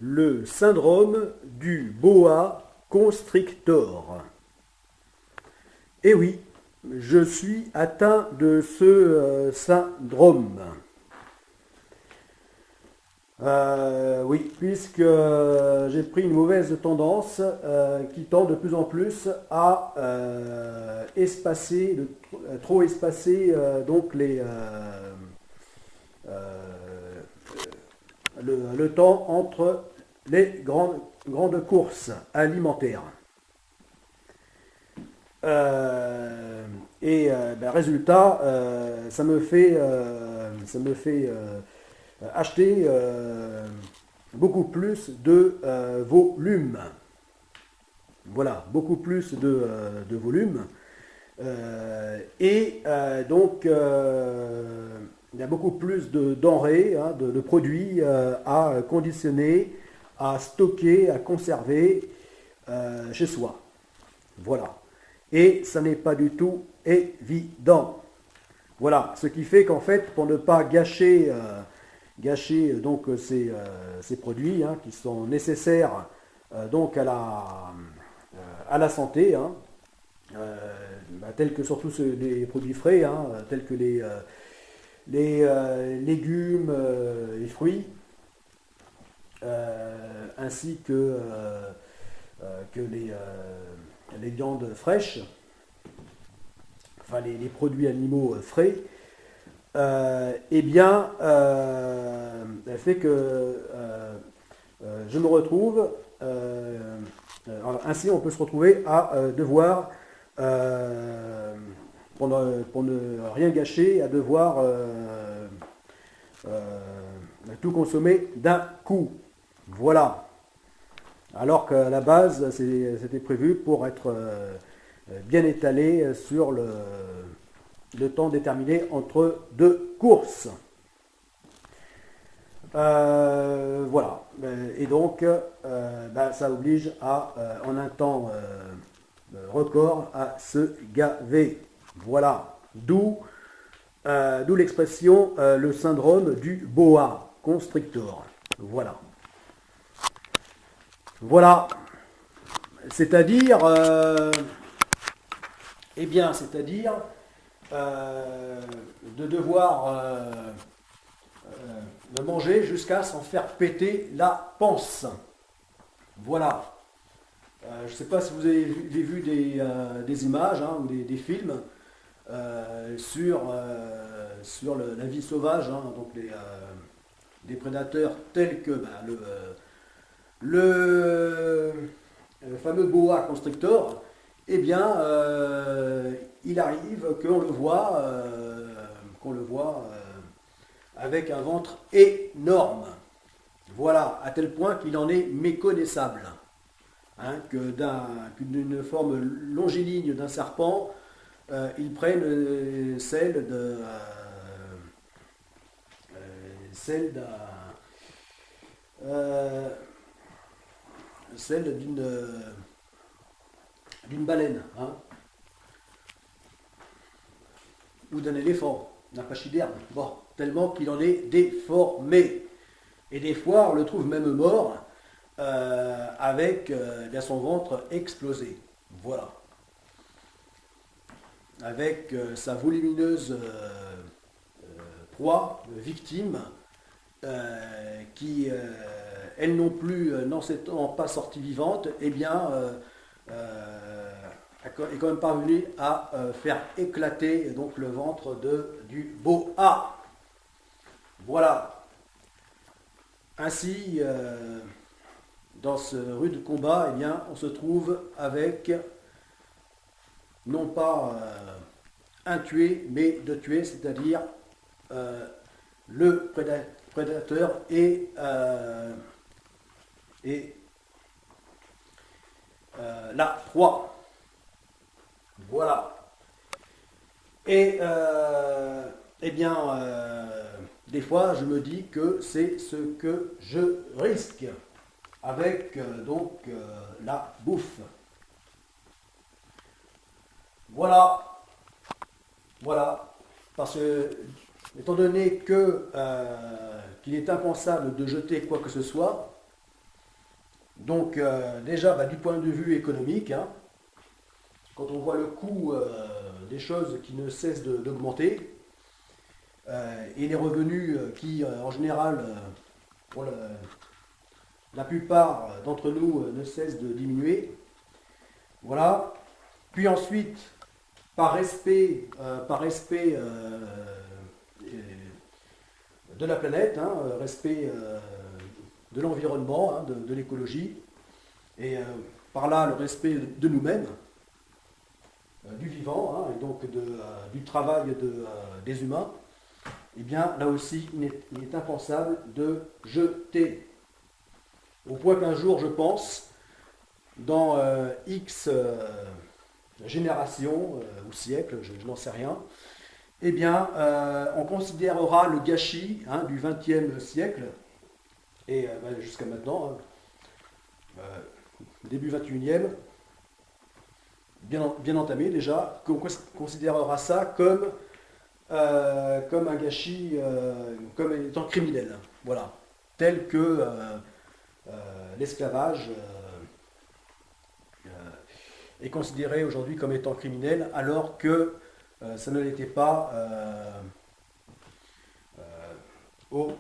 le syndrome du boa constrictor. Eh oui, je suis atteint de ce syndrome. Oui, puisque j'ai pris une mauvaise tendance qui tend de plus en plus à espacer, trop espacer donc euh, le temps entre les grandes courses alimentaires. Résultat, ça me fait acheter beaucoup plus de volume. Voilà, beaucoup plus de volume. Il y a beaucoup plus de denrées, hein, de produits à conditionner, à stocker, à conserver chez soi. Voilà. Et ça n'est pas du tout évident. Voilà, ce qui fait qu'en fait, pour ne pas gâcher donc ces produits hein, qui sont nécessaires donc à la santé, hein, tels que surtout les produits frais, hein, tels que les légumes et fruits, ainsi que les viandes fraîches, enfin les produits animaux frais, fait que je me retrouve, ainsi on peut se retrouver à devoir, pour ne rien gâcher, à devoir tout consommer d'un coup. Voilà. Alors qu'à la base, c'était prévu pour être bien étalé sur le temps déterminé entre deux courses. Voilà. Et donc, ça oblige à, en un temps record, à se gaver. Voilà. D'où l'expression le syndrome du boa constrictor. Voilà. Voilà. C'est-à-dire, c'est-à-dire de devoir manger jusqu'à s'en faire péter la panse. Voilà. Je ne sais pas si vous avez vu des images hein, ou des films sur la vie sauvage, hein, donc des prédateurs tels que le fameux boa constrictor. Eh bien, il arrive qu'on le voit avec un ventre énorme. Voilà, à tel point qu'il en est méconnaissable. Hein, d'une forme longiligne d'un serpent, ils prennent celle d'une baleine, hein, ou d'un éléphant, d'un pachyderme. Bon, tellement qu'il en est déformé. Et des fois, on le trouve même mort avec son ventre explosé. Voilà. Avec sa volumineuse proie, victime, qui, elle non plus, n'en s'étant pas sortie vivante, eh bien, est quand même parvenue à faire éclater donc, le ventre du boa. Voilà. Ainsi, dans ce rude combat, eh bien, on se trouve avec non pas un tué, mais deux tués, c'est-à-dire le prédateur et la proie. Voilà. Et des fois, je me dis que c'est ce que je risque avec la bouffe. Voilà. Voilà. Parce que, étant donné que qu'il est impensable de jeter quoi que ce soit, Donc déjà, du point de vue économique, hein, quand on voit le coût des choses qui ne cessent d'augmenter, et les revenus qui, en général, pour la plupart d'entre nous, ne cessent de diminuer. Voilà. Puis ensuite, par respect de la planète, hein, respect de l'environnement, hein, de l'écologie, et par là le respect de nous-mêmes, du vivant, hein, et donc du travail des humains, eh bien là aussi il est impensable de jeter. Au point qu'un jour, je pense, dans X générations ou siècles, je n'en sais rien, eh bien, on considérera le gâchis, hein, du XXe siècle, et jusqu'à maintenant, hein, début XXIe, bien entamé déjà, qu'on considérera ça comme un gâchis, comme étant criminel. Voilà. Tel que l'esclavage est considéré aujourd'hui comme étant criminel, alors que ça ne l'était pas au